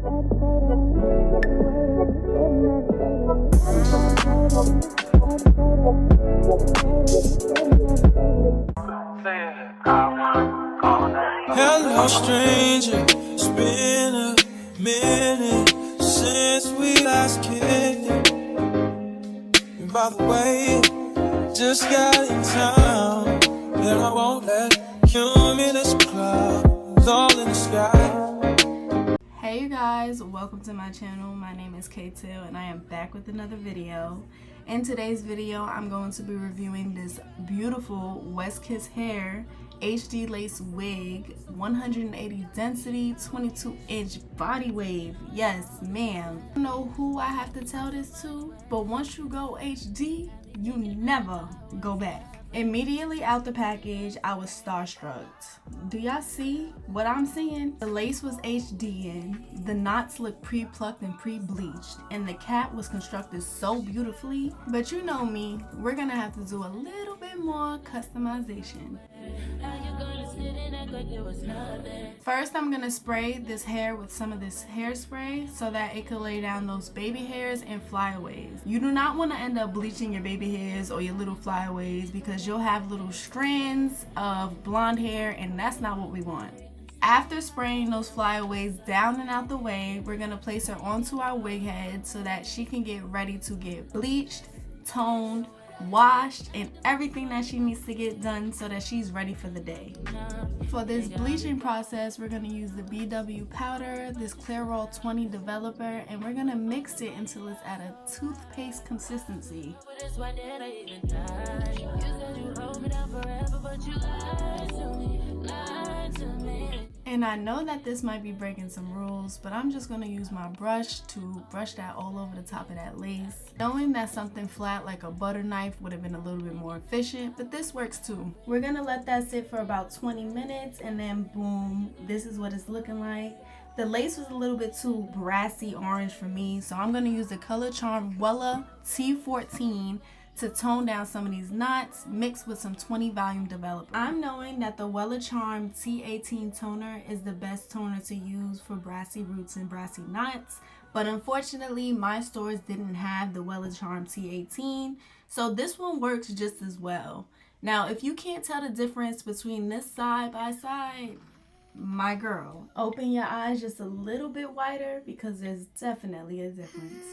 Hello stranger, it's been a minute since we last kicked it. And by the way, just got in town, and I won't let cumulus clouds all in the sky. Hey you guys, welcome to my channel. My name is K-Tail and I am back with another video. In today's video, I'm going to be reviewing this beautiful Westkiss hair HD lace wig, 180 density, 22-inch body wave. Yes, ma'am. I don't know who I have to tell this to, but once you go HD, you never go back. Immediately out the package, I was starstruck. Do y'all see what I'm seeing? The lace was HD in, the knots looked pre-plucked and pre-bleached, and the cap was constructed so beautifully. But you know me, we're gonna have to do a little bit more customization. First, I'm gonna spray this hair with some of this hairspray so that it could lay down those baby hairs and flyaways. You do not want to end up bleaching your baby hairs or your little flyaways because you'll have little strands of blonde hair, and that's not what we want. After spraying those flyaways down and out the way, we're gonna place her onto our wig head so that she can get ready to get bleached, toned, washed, and everything that she needs to get done so that she's ready for the day. For this bleaching process, we're going to use the BW powder, this Clairol 20 developer, and we're going to mix it until it's at a toothpaste consistency. And I know that this might be breaking some rules, but I'm just going to use my brush to brush that all over the top of that lace. Knowing that something flat like a butter knife would have been a little bit more efficient, but this works too. We're going to let that sit for about 20 minutes and then boom, this is what it's looking like. The lace was a little bit too brassy orange for me, so I'm going to use the Color Charm Wella T14 to tone down some of these knots, mixed with some 20 volume developer. I'm knowing that the Wella Charm T18 toner is the best toner to use for brassy roots and brassy knots, but unfortunately my stores didn't have the Wella Charm T18, so this one works just as well. Now if you can't tell the difference between this side by side, my girl, open your eyes just a little bit wider because there's definitely a difference.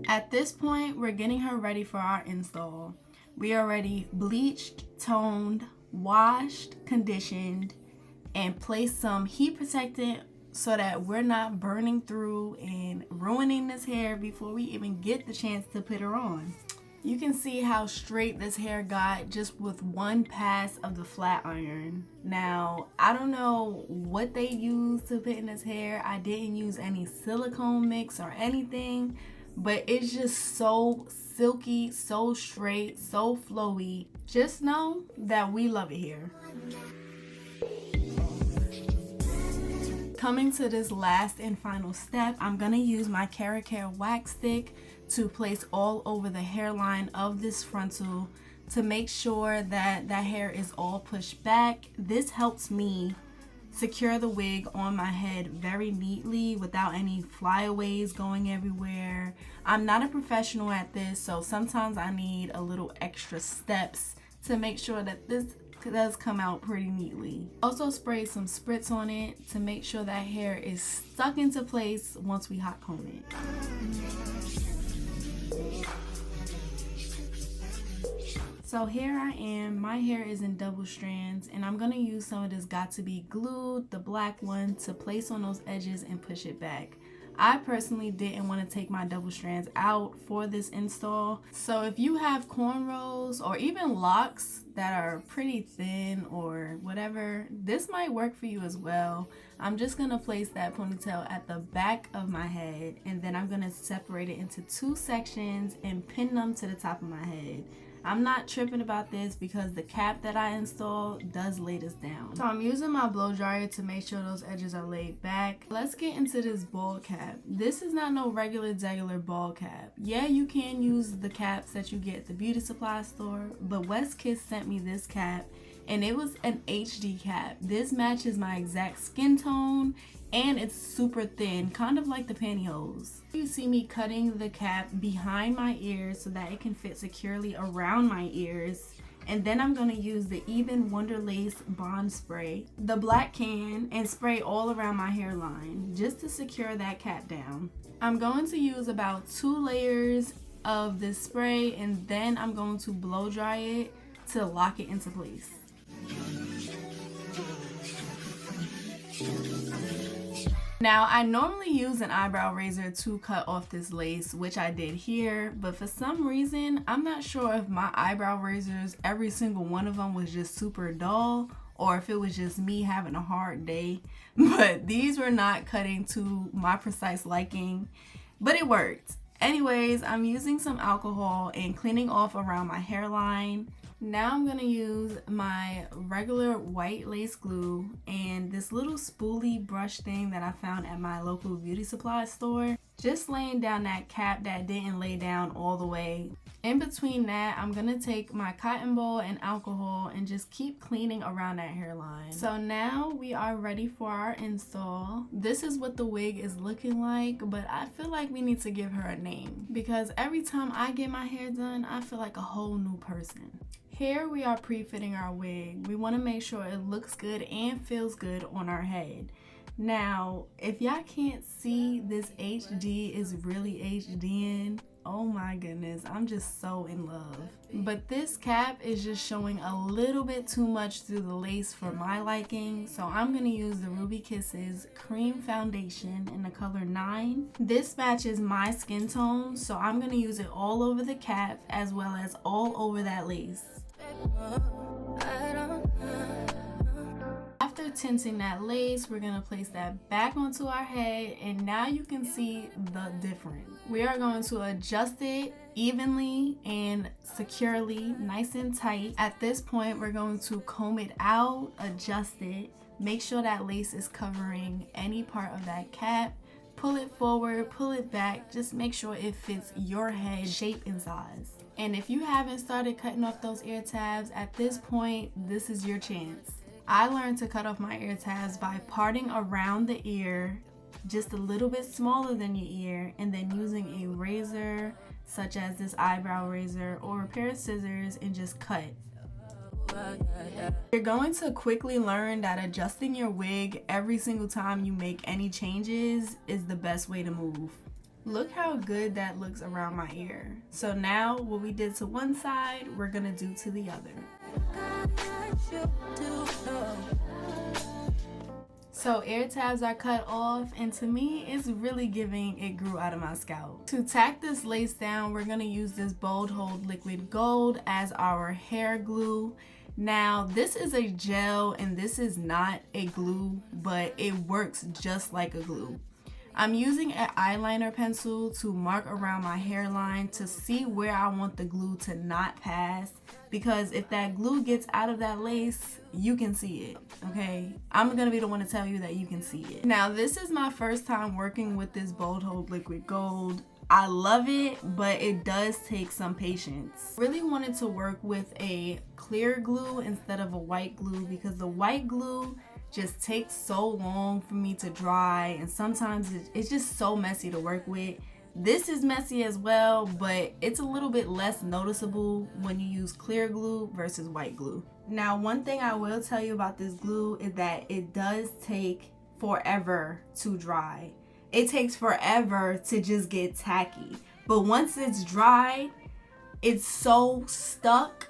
At this point, we're getting her ready for our install. We are already bleached, toned, washed, conditioned, and placed some heat protectant so that we're not burning through and ruining this hair before we even get the chance to put her on. You can see how straight this hair got just with one pass of the flat iron. Now, I don't know what they used to put in this hair. I didn't use any silicone mix or anything, but it's just so silky, so straight, so flowy. Just know that we love it here. Coming to this last and final step, I'm gonna use my Care wax stick to place all over the hairline of this frontal to make sure that that hair is all pushed back. This helps me secure the wig on my head very neatly without any flyaways going everywhere. I'm not a professional at this, so sometimes I need a little extra steps to make sure that this does come out pretty neatly. Also spray some spritz on it to make sure that hair is stuck into place once we hot comb it. So here I am, my hair is in double strands, and I'm gonna use some of this Got To Be Glued, the black one, to place on those edges and push it back. I personally didn't want to take my double strands out for this install, so if you have cornrows or even locks that are pretty thin or whatever, this might work for you as well. I'm just gonna place that ponytail at the back of my head, and then I'm gonna separate it into two sections and pin them to the top of my head. I'm not tripping about this because the cap that I installed does lay this down. So I'm using my blow dryer to make sure those edges are laid back. Let's get into this ball cap. This is not no regular ball cap. Yeah, you can use the caps that you get at the beauty supply store, but Westkiss sent me this cap and it was an HD cap. This matches my exact skin tone and it's super thin, kind of like the pantyhose. You see me cutting the cap behind my ears so that it can fit securely around my ears. And then I'm going to use the Even Wonder Lace Bond Spray, the black can, and spray all around my hairline just to secure that cap down. I'm going to use about 2 layers of this spray and then I'm going to blow dry it to lock it into place. Now, I normally use an eyebrow razor to cut off this lace, which I did here, but for some reason, I'm not sure if my eyebrow razors, every single one of them was just super dull, or if it was just me having a hard day, but these were not cutting to my precise liking, but it worked. Anyways, I'm using some alcohol and cleaning off around my hairline. Now I'm going to use my regular white lace glue and this little spoolie brush thing that I found at my local beauty supply store. Just laying down that cap that didn't lay down all the way. In between that, I'm going to take my cotton ball and alcohol and just keep cleaning around that hairline. So now we are ready for our install. This is what the wig is looking like, but I feel like we need to give her a name because every time I get my hair done, I feel like a whole new person. Here we are pre-fitting our wig. We want to make sure it looks good and feels good on our head. Now, if y'all can't see, this HD is really HDing. Oh my goodness, I'm just so in love. But this cap is just showing a little bit too much through the lace for my liking. So I'm going to use the Ruby Kisses Cream Foundation in the color 9. This matches my skin tone, so I'm going to use it all over the cap as well as all over that lace. After tinting that lace, we're going to place that back onto our head, and now you can see the difference. We are going to adjust it evenly and securely, nice and tight. At this point, we're going to comb it out, adjust it, make sure that lace is covering any part of that cap. Pull it forward, pull it back, just make sure it fits your head shape and size. And if you haven't started cutting off those ear tabs, at this point, this is your chance. I learned to cut off my ear tabs by parting around the ear, just a little bit smaller than your ear, and then using a razor, such as this eyebrow razor, or a pair of scissors, and just cut. You're going to quickly learn that adjusting your wig every single time you make any changes is the best way to move. Look how good that looks around my ear. So now what we did to one side, we're gonna do to the other. So ear tabs are cut off, and to me, it's really giving it grew out of my scalp. To tack this lace down, we're gonna use this Bold Hold Liquid Gold as our hair glue. Now, this is a gel and this is not a glue, but it works just like a glue. I'm using an eyeliner pencil to mark around my hairline to see where I want the glue to not pass, because if that glue gets out of that lace, you can see it, okay? I'm gonna be the one to tell you that you can see it. Now, this is my first time working with this Bold Hold Liquid Gold. I love it, but it does take some patience. Really wanted to work with a clear glue instead of a white glue because the white glue just takes so long for me to dry, and sometimes it's just so messy to work with. This is messy as well, but it's a little bit less noticeable when you use clear glue versus white glue. Now, one thing I will tell you about this glue is that it does take forever to dry. It takes forever to just get tacky, but once it's dry, it's so stuck.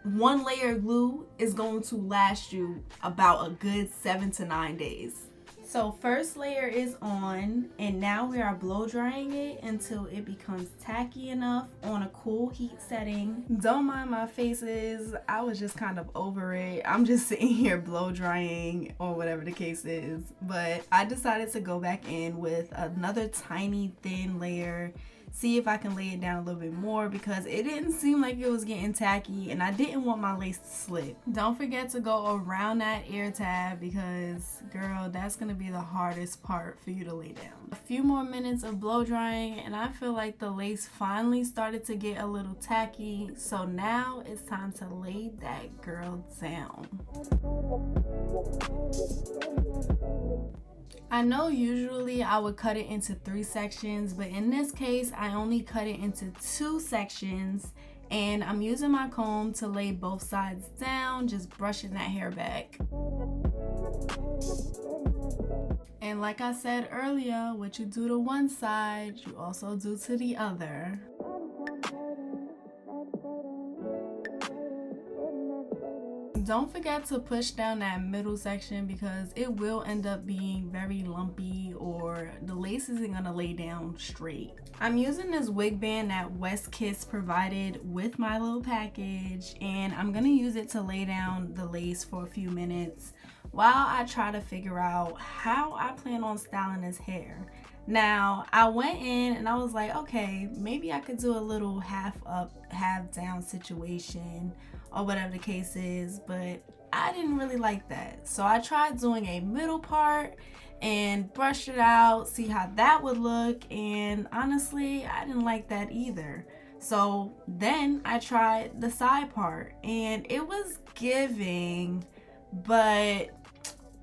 One layer of glue is going to last you about a good 7 to 9 days. So first layer is on, and now we are blow drying it until it becomes tacky enough on a cool heat setting. Don't mind my faces, I was just kind of over it. I'm just sitting here blow drying or whatever the case is, but I decided to go back in with another tiny thin layer see if I can lay it down a little bit more because it didn't seem like it was getting tacky and I didn't want my lace to slip. Don't forget to go around that ear tab because, girl, that's gonna be the hardest part for you to lay down. A few more minutes of blow drying and I feel like the lace finally started to get a little tacky, so now it's time to lay that girl down. I know usually I would cut it into 3 sections, but in this case I only cut it into 2 sections, and I'm using my comb to lay both sides down, just brushing that hair back. And like I said earlier, what you do to one side, you also do to the other. Don't forget to push down that middle section because it will end up being very lumpy or the lace isn't gonna lay down straight. I'm using this wig band that Westkiss provided with my little package, and I'm gonna use it to lay down the lace for a few minutes while I try to figure out how I plan on styling this hair. Now, I went in and I was like, okay, maybe I could do a little half up, half down situation or whatever the case is, but I didn't really like that. So I tried doing a middle part and brushed it out, see how that would look, and honestly, I didn't like that either. So then I tried the side part and it was giving, but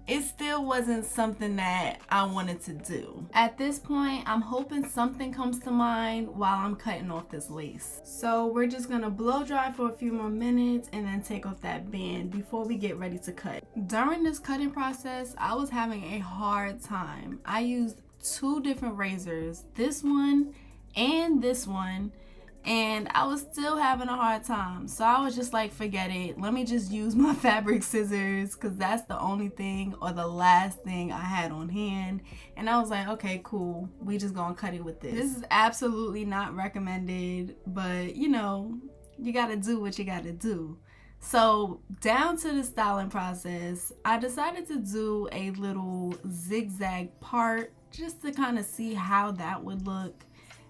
it still wasn't something that I wanted to do. At this point, I'm hoping something comes to mind while I'm cutting off this lace. So we're just gonna blow dry for a few more minutes and then take off that band before we get ready to cut. During this cutting process, I was having a hard time. I used 2 different razors, this one and this one, and I was still having a hard time. So I was just like, forget it. Let me just use my fabric scissors because that's the only thing or the last thing I had on hand. And I was like, okay, cool. We just gonna cut it with this. This is absolutely not recommended, but you know, you gotta do what you gotta do. So down to the styling process, I decided to do a little zigzag part just to kind of see how that would look.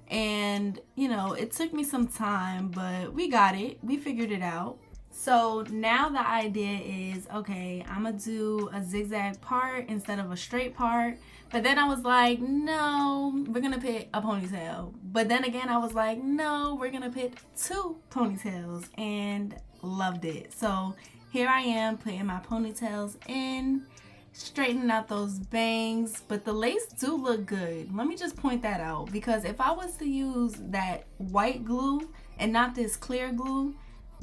And you know, it took me some time, but we got it. We figured it out. So now the idea is, okay, I'm gonna do a zigzag part instead of a straight part. But then I was like, no, we're gonna pick a ponytail. But then again, I was like, no, we're gonna pick 2 ponytails, and loved it. So here I am putting my ponytails in, straightening out those bangs, but the lace do look good. Let me just point that out, because if I was to use that white glue and not this clear glue,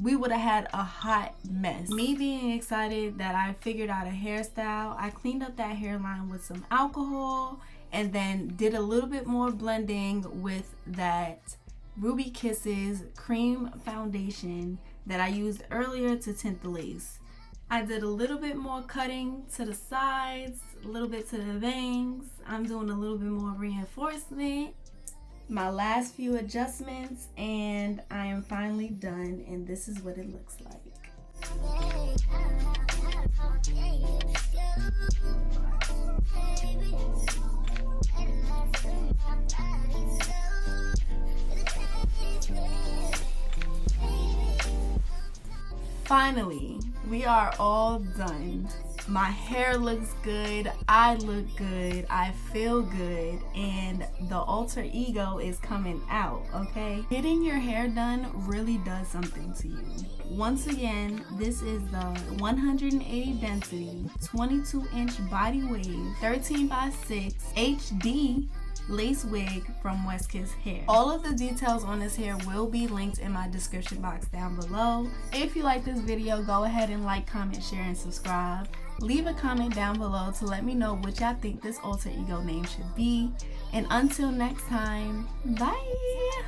we would have had a hot mess. Me being excited that I figured out a hairstyle, I cleaned up that hairline with some alcohol and then did a little bit more blending with that Ruby Kisses cream foundation that I used earlier to tint the lace. I did a little bit more cutting to the sides, a little bit to the bangs. I'm doing a little bit more reinforcement. My last few adjustments, and I am finally done, and this is what it looks like. Finally, we are all done. My hair looks good, I look good, I feel good, and the alter ego is coming out, okay? Getting your hair done really does something to you. Once again, this is the 180 density, 22-inch body wave, 13x6 HD lace wig from Westkiss Hair. All of the details on this hair will be linked in my description box down below. If you like this video, go ahead and like, comment, share, and subscribe. Leave a comment down below to let me know what y'all think this alter ego name should be. And until next time, bye!